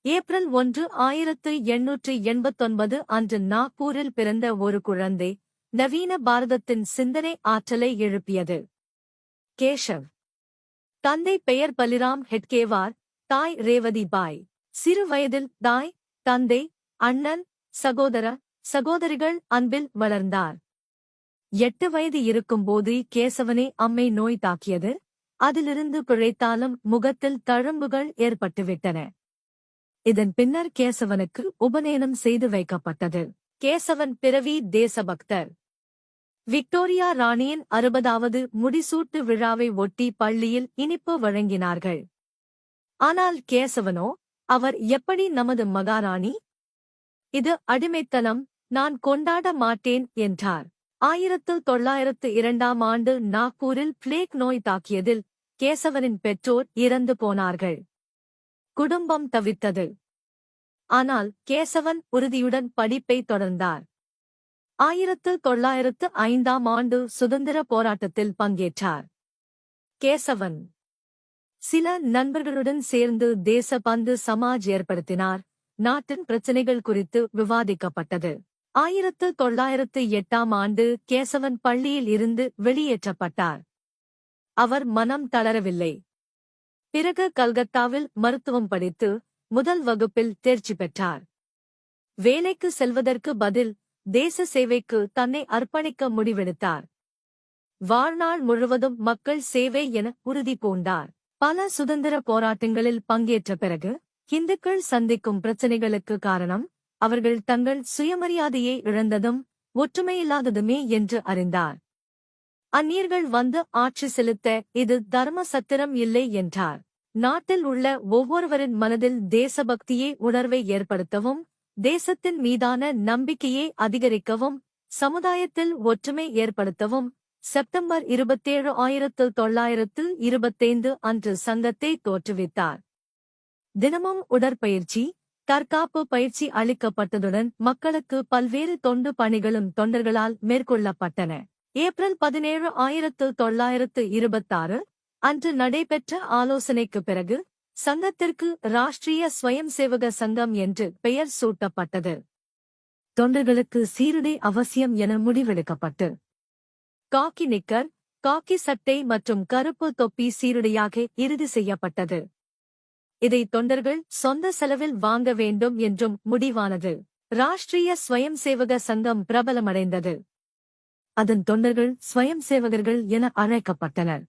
April 1 1889 அன்று நாக்பூரில் பிறந்த ஒரு குழந்தை நவீன பாரதத்தின் சிந்தனை ஆற்றலை எழுப்பியது. கேஷவ். தந்தை பெயர் பலிராம் ஹெட்கேவார், தாய் ரேவதி பாய். சிறு வயதில் தாய், தந்தை, அண்ணன், சகோதரிகள் அன்பில் வளர்ந்தார். 8 வயது இருக்கும்போது கேசவனை அம்மை நோய் தாக்கியது. அதிலிருந்து பிழைத்தாலும் முகத்தில் தழும்புகள் ஏற்பட்டுவிட்டன. இதன் பின்னர் கேசவனுக்கு உபநயனம் செய்து வைக்கப்பட்டது. கேசவன் பிறவி தேசபக்தர். விக்டோரியா ராணியின் 60வது முடிசூட்டு விழாவை ஒட்டி பள்ளியில் இனிப்பு வழங்கினார்கள். ஆனால் கேசவனோ, அவர் எப்படி நமது மகாராணி? இது அடிமைத்தனம், நான் கொண்டாட மாட்டேன் என்றார். 1902ஆம் ஆண்டு நாக்பூரில் பிளேக் நோய் தாக்கியதில் கேசவனின் பெற்றோர் இறந்து போனார்கள். குடும்பம் தவித்தது. ஆனால் கேசவன் உறுதியுடன் படிப்பை தொடர்ந்தார். 1905ஆம் ஆண்டு சுதந்திர போராட்டத்தில் பங்கேற்றார். கேசவன் சில நண்பர்களுடன் சேர்ந்து தேசபந்து சமாஜ் ஏற்படுத்தினார். நாட்டின் பிரச்சினைகள் குறித்து விவாதிக்கப்பட்டது. 1908ஆம் ஆண்டு கேசவன் பள்ளியில் இருந்து வெளியேற்றப்பட்டார். அவர் மனம் தளரவில்லை. பிறகு கல்கத்தாவில் மருத்துவம் படித்து முதல் வகுப்பில் தேர்ச்சி பெற்றார். வேலைக்கு செல்வதற்கு பதில் தேச சேவைக்கு தன்னை அர்ப்பணிக்க முடிவெடுத்தார். வாழ்நாள் முழுவதும் மக்கள் சேவை என உறுதி பூண்டார். பல சுதந்திர போராட்டங்களில் பங்கேற்ற பிறகு இந்துக்கள் சந்திக்கும் பிரச்சினைகளுக்கு காரணம் அவர்கள் தங்கள் சுயமரியாதையை இழந்ததும் ஒற்றுமையில்லாததுமே என்று அறிந்தார். அந்நியர்கள் வந்து ஆட்சி செலுத்த இது தர்ம சத்திரம் இல்லை என்றார். நாட்டில் உள்ள ஒவ்வொருவரின் மனதில் தேசபக்தியை உணர்வை ஏற்படுத்தவும், தேசத்தின் மீதான நம்பிக்கையை அதிகரிக்கவும், சமுதாயத்தில் ஒற்றுமை ஏற்படுத்தவும் செப்டம்பர் 27, 1925 அன்று சங்கத்தை தோற்றுவித்தார். தினமும் உடற்பயிற்சி, தற்காப்பு பயிற்சி அளிக்கப்பட்டதுடன் மக்களுக்கு பல்வேறு தொண்டு பணிகளும் தொண்டர்களால் மேற்கொள்ளப்பட்டன. ஏப்ரல் 17, 1926 அன்று நடைபெற்ற ஆலோசனைக்கு பிறகு சங்கத்திற்கு ராஷ்டிரிய ஸ்வயம் சேவக சங்கம் என்று பெயர் சூட்டப்பட்டது. தொண்டர்களுக்கு சீருடை அவசியம் என முடிவெடுக்கப்பட்டு காக்கி நிக்கர், காக்கி சட்டை மற்றும் கருப்பு தொப்பி சீருடையாக இறுதி செய்யப்பட்டது. இதை தொண்டர்கள் சொந்த செலவில் வாங்க வேண்டும் என்றும் முடிவானது. ராஷ்டிரிய ஸ்வயம் சேவக சங்கம் பிரபலமடைந்தது. அதன் தொண்டர்கள் ஸ்வயம் சேவகர்கள் என அழைக்கப்பட்டனர்.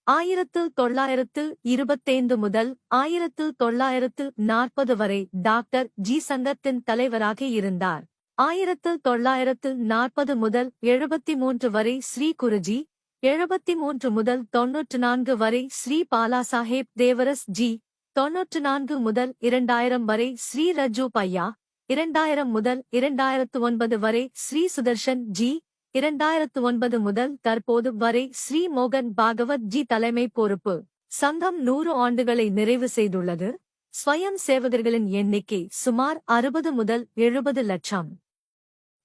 1925 முதல் 1940 வரை டாக்டர் ஜி சங்கத்தின் தலைவராக இருந்தார். 1940 முதல் 73 வரை ஸ்ரீ குருஜி, 73 முதல் 94 வரை ஸ்ரீ பாலாசாஹேப் தேவரஸ் ஜி, 94 முதல் 2000 வரை ஸ்ரீ ரஜு பையா, 2000 முதல் 2009 வரை ஸ்ரீ சுதர்ஷன் ஜி, 2009 முதல் தற்போது வரை ஸ்ரீ மோகன் பாகவத் ஜி தலைமை பொறுப்பு. சங்கம் 100 ஆண்டுகளை நிறைவு செய்துள்ளது. ஸ்வயம் சேவகர்களின் எண்ணிக்கை சுமார் 60 முதல் 70 லட்சம்.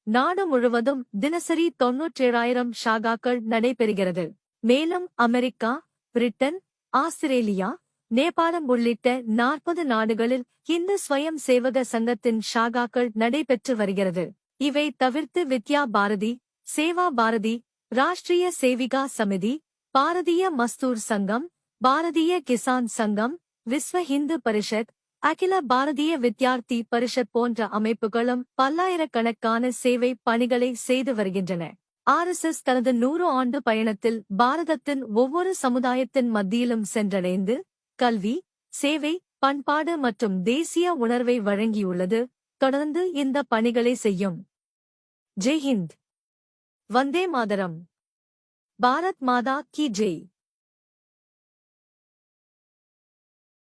நாடு முழுவதும் தினசரி 97,000 ஷாகாக்கள் நடைபெறுகிறது. மேலும் அமெரிக்கா, பிரிட்டன், ஆஸ்திரேலியா, நேபாளம் உள்ளிட்ட 40 நாடுகளில் இந்து ஸ்வயம் சேவக சங்கத்தின் ஷாகாக்கள் நடைபெற்று வருகிறது. இவை தவிர்த்து வித்யா பாரதி, சேவா பாரதி, ராஷ்டிரிய சேவிகா சமிதி, பாரதிய மஸ்தூர் சங்கம், பாரதிய கிசான் சங்கம், விஸ்வ ஹிந்து பரிஷத், அகில பாரதிய வித்யார்த்தி பரிஷத் போன்ற அமைப்புகளும் பல்லாயிரக்கணக்கான சேவை பணிகளை செய்து வருகின்றன. RSS தனது 100 ஆண்டு பயணத்தில் பாரதத்தின் ஒவ்வொரு சமுதாயத்தின் மத்தியிலும் சென்றடைந்து கல்வி, சேவை, பண்பாடு மற்றும் தேசிய உணர்வை வழங்கியுள்ளது. தொடர்ந்து இந்த பணிகளை செய்யும். ஜெய் ஹிந்த். வந்தே மாதரம். பாரத் மாதா கி ஜெய்.